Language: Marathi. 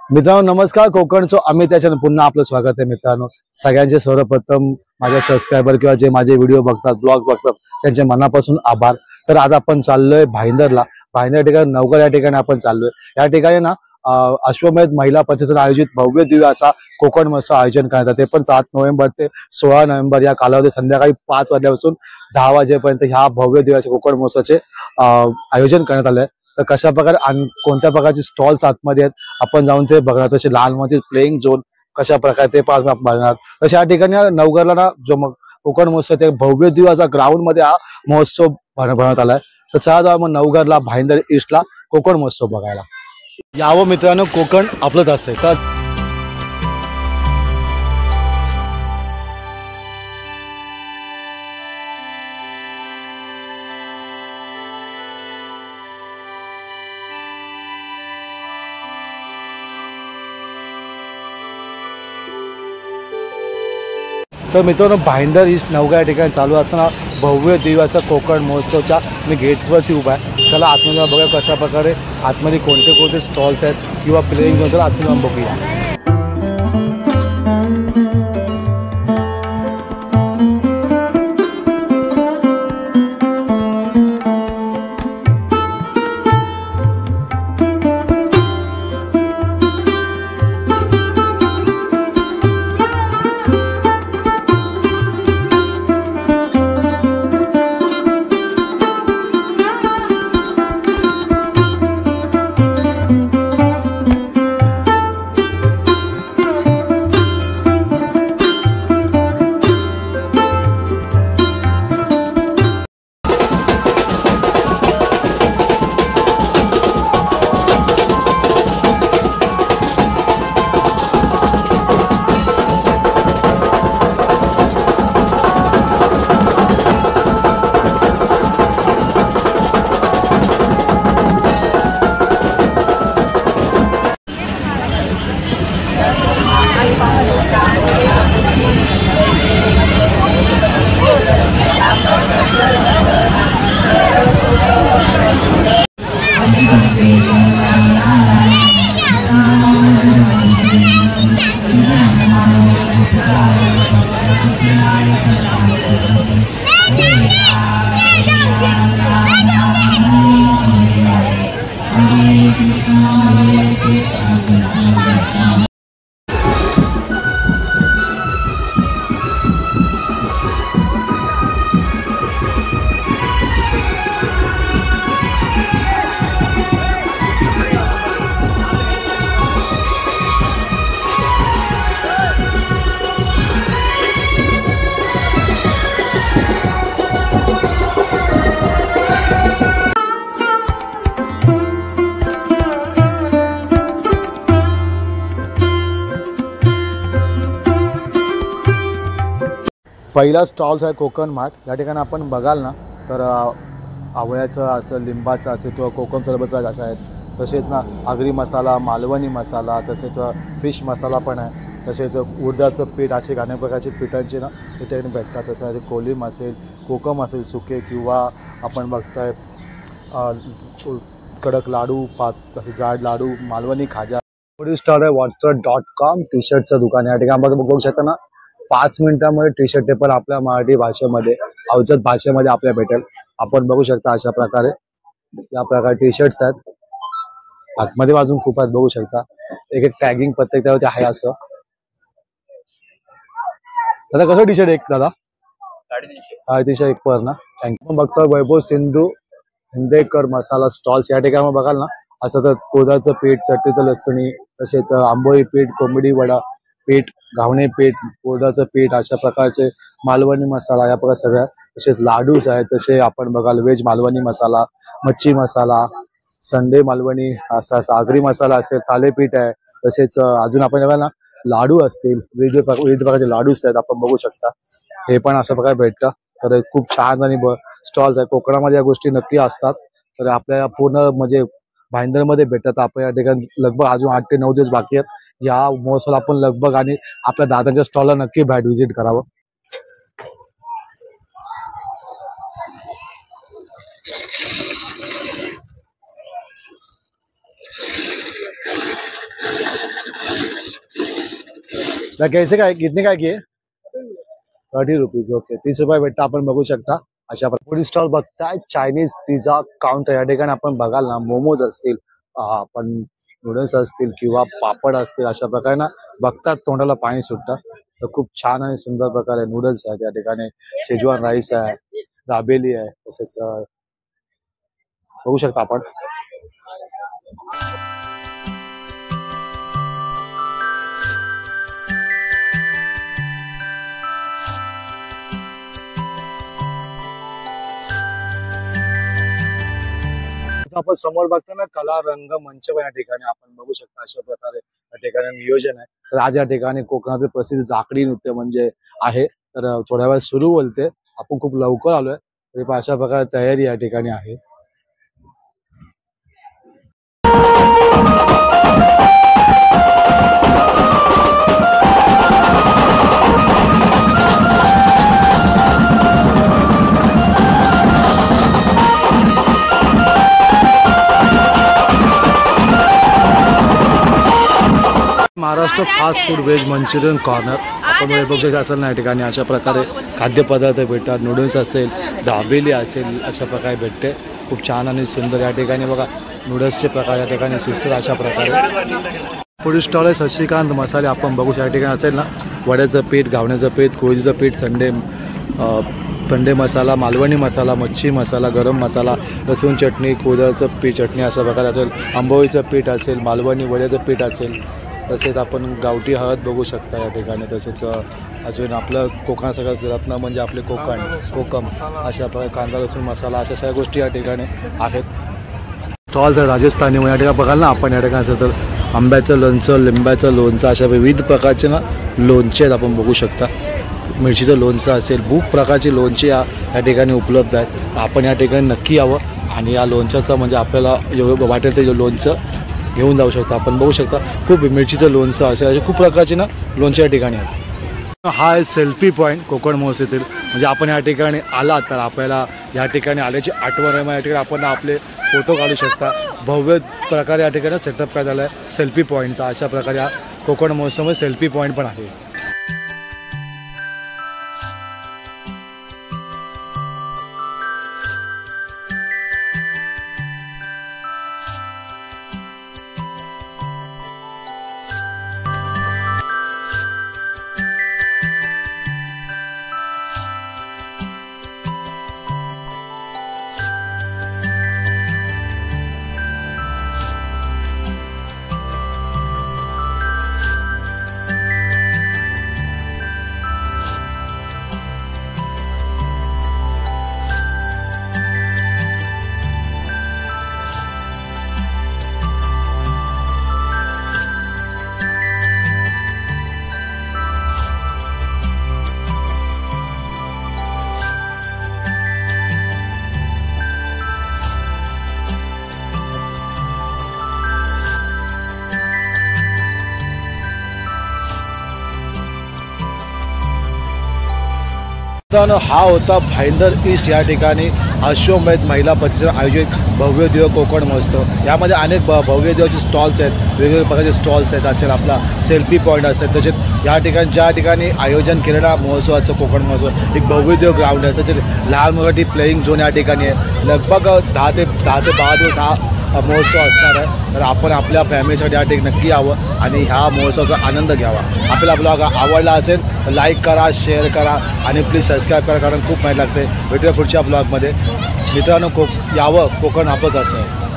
मित्रांनो नमस्कार, कोकणचो अमित या चॅनल पुन्हा आपलं स्वागत आहे। मित्रांनो सगळ्यांचे सर्वप्रथम माझ्या सबस्क्रायबर किंवा जे माझे व्हिडिओ बघतात, ब्लॉग बघतात त्यांचे मनापासून आभार। तर आज आपण चाललोय भाईंदरला। भाईंदर ठिकाणी नवघर या ठिकाणी आपण चाललोय। या ठिकाणी ना अश्वमेध महिला परिषदेने आयोजित भव्य दिव्य असा कोकण महोत्सव आयोजन करण्यात ते पण 7 नोव्हेंबर ते 16 नोव्हेंबर या कालावधी संध्याकाळी 5 वाजल्यापासून 10 वाजेपर्यंत ह्या भव्य दिव्याचे कोकण महोत्सवाचे आयोजन करण्यात आले। तर कशा प्रकारे आणि कोणत्या प्रकारचे स्टॉल्स आतमध्ये आहेत आपण जाऊन ते बघणार। तसे लहान मोठे प्लेइंग झोन कशा प्रकारे ते पण आपण बघणार। तसे या ठिकाणी नवघरला ना जो कोकण महोत्सव ते भव्य दिव्याचा ग्राउंड मध्ये हा महोत्सव भरवण्यात आलाय। तर चला जाऊ मग नवघरला भाईंदर ईस्टला कोकण महोत्सव बघायला। यावं मित्रांनो, कोकण आपलंच असते। तर मित्रांनो भाईंदर ईस्ट नवघर या ठिकाणी चालू असताना भव्य दिव्याचा कोकण महोत्सवच्या मी गेट्सवरती उभा आहे। चला आतमध्ये बघूया कशा प्रकारे आतमध्ये कोणते कोणते स्टॉल्स आहेत किंवा प्लेइंग झोन। चला आतमध्ये बघूया। पहिला स्टॉल्स आहे कोकण मार्ट। या ठिकाणी आपण बघाल ना तर आवळ्याचं असं, लिंबाचं असेल किंवा कोकम सरबतचं असं आहेत। तसेच ना आगरी मसाला, मालवणी मसाला, तसेच फिश मसाला पण आहे। तसेच उडदाचं पीठ असे अनेक प्रकारचे पिठांचे ना इथे भेटतात। तसं कोलिम असेल, कोकम असेल सुके, किंवा आपण बघताय कडक लाडू, तसे जाड लाडू, मालवणी खाजा। पुढील स्टॉल आहे वस्त्र.com टी शर्टचं दुकान। या ठिकाणी बघू शकता ना 5 मिनिटांमध्ये टी शर्ट ते पण आपल्या मराठी भाषेमध्ये, अवजत भाषेमध्ये आपल्याला भेटेल। आपण बघू शकता अशा प्रकारे या प्रकारे टी शर्ट्स आहेत। आतमध्ये अजून खूप आहेत, बघू शकता। एक एक टॅगिंग प्रत्येक त्यावरती आहे असं। दादा कसं टी शर्ट एक दादा? 350 एक पर ना। थँक्यू। बघतो वैभव सिंधू हिंदेकर मसाला स्टॉल्स। या ठिकाणी बघाल ना असं तर कोदाचं पीठ, चटणीचं लसणी, तसेच आंबोळी पीठ, कोंबडी वडा पीठ, घावणे पीठ, कोदाचं पीठ, अशा प्रकारचे मालवणी मसाला या प्रकार सगळ्या। तसेच लाडूस आहेत। तसे आपण बघाल व्हेज मालवणी मसाला, मच्छी मसाला, संडे मालवणी असा, सागरी मसाला असेल, थालीपीठ आहे। तसेच अजून आपण बघाल ना लाडू असतील, विविध प्रकारचे लाडूस आहेत आपण बघू शकता। हे पण अशा प्रकारे भेटतं। तर खूप छान आणि स्टॉल्स आहे। कोकणामध्ये या गोष्टी नक्की असतात। तर आपल्या पूर्ण म्हणजे भाईंदरमध्ये भेटतात। आपण या ठिकाणी लगभग अजून 8 ते 9 दिवस बाकी आहेत या महोत्सवाला। आपण लगभग आणि आपल्या दादांच्या स्टॉलला नक्की व्हिजिट करावं। कैसे काय कितने काय की 30 रुपीज. ओके 30 रुपये भेटतं. आपण बघू शकता अशा फूड स्टॉल बघताय. चायनीज पिझ्झा काउंटर या ठिकाणी आपण बघाल ना मोमोज असतील, आपण नूडल्स असतील किंवा पापड असतील, अशा प्रकारे ना बघतात तोंडाला पाणी सुटतं. तर खूप छान आणि सुंदर प्रकारे नूडल्स आहेत या ठिकाणी. शेजवान राईस आहे, दाबेली आहे, तसेच बघू शकता आपण. आपण समोर बघताना कला रंग मंच या ठिकाणी आपण बघू शकता अशा प्रकारे या ठिकाणी नियोजन आहे. तर आज या ठिकाणी कोकणातील प्रसिद्ध जाकडी नृत्य म्हणजे आहे. तर थोड्या वेळ सुरू बोलते, आपण खूप लवकर आलोय तरी अशा प्रकारे तयारी या ठिकाणी आहे. Maharashtra fast food veg Manchurian corner आपण बघू असेल ना या ठिकाणी अशा प्रकारे खाद्यपदार्थ भेटतात. नूडल्स असेल, दाबेली असेल, अशा प्रकारे भेटते. खूप छान आणि सुंदर या ठिकाणी बघा नूडल्सचे प्रकार या ठिकाणी शिजतात अशा प्रकारे. फूड स्टॉल आहे शशिकांत मसाले. आपण बघू या ठिकाणी असेल ना वड्याचं पीठ, घावण्याचं पीठ, कोळीचं पीठ, संडे मसाला, मालवणी मसाला, मच्छी मसाला, गरम मसाला, लसूण चटणी, खोबऱ्याचं पीठ चटणी अशा प्रकारे असेल. आंबोळीचं पीठ असेल, मालवणी वड्याचं पीठ असेल. तसेच आपण गावठी हळद बघू शकता या ठिकाणी. तसेच अजून आपलं कोकण सगळं रत्न म्हणजे आपले कोकम अशा प्रकारे कांदा लसूण मसाला अशा सगळ्या गोष्टी या ठिकाणी आहेत. स्टॉल्स आहे राजस्थानी या ठिकाणी बघाल ना आपण या ठिकाणी असेल तर आंब्याचं लोणचं, लिंबाचं लोणचं अशा विविध प्रकारचे ना लोणचे आहेत आपण बघू शकता. मिरचीचं लोणचं असेल, खूप प्रकारचे लोणचे या ठिकाणी उपलब्ध आहेत. आपण या ठिकाणी नक्की यावं आणि या लोणच्याचं म्हणजे आपल्याला एवढं वाटेल ते लोणचं घेऊन जाऊ शकता. आपण बघू शकता खूप मिरचीचं लोणचं असे खूप प्रकारचे ना लोणचे या ठिकाणी आहेत. हा आहे सेल्फी पॉईंट कोकण महोत्सवातील. म्हणजे आपण या ठिकाणी आला तर आपल्याला या ठिकाणी आल्याची आठवण आहे. या ठिकाणी आपण आपले फोटो काढू शकता. भव्य प्रकारे या ठिकाणी सेटअप काय झालं आहे सेल्फी पॉईंटचा. अशा प्रकारे हा कोकण महोत्सवामध्ये सेल्फी पॉईंट पण आहे. हा होता भाईंदर ईस्ट या ठिकाणी अश्वमेध महिला परिषद आयोजित भव्य दिव्य कोकण महोत्सव. यामध्ये अनेक भव्य दिव्याचे स्टॉल्स आहेत, वेगवेगळ्या प्रकारचे स्टॉल्स आहेत. असेल आपला सेल्फी पॉईंट असेल, तसेच या ठिकाणी ज्या ठिकाणी आयोजन केलेला महोत्सवाचं कोकण महोत्सव एक भव्य दिव्य ग्राउंड आहे. तसेच लहान मुलांसाठी प्लेईंग झोन या ठिकाणी आहे. लगभग 10 ते 12 दिवस हा महोत्सव असणार आहे. तर आपण आपल्या फॅमिलीसाठी या ठिकाणी नक्की यावं आणि ह्या महोत्सवाचा आनंद घ्यावा. आपल्याला ब्लॉग आवडला असेल तर लाईक करा, शेअर करा आणि प्लीज सबस्क्राईब करा, कारण खूप माहिती लागते. भेटूया पुढच्या ब्लॉगमध्ये. मित्रांनो यावं कोकण आपलंच असं.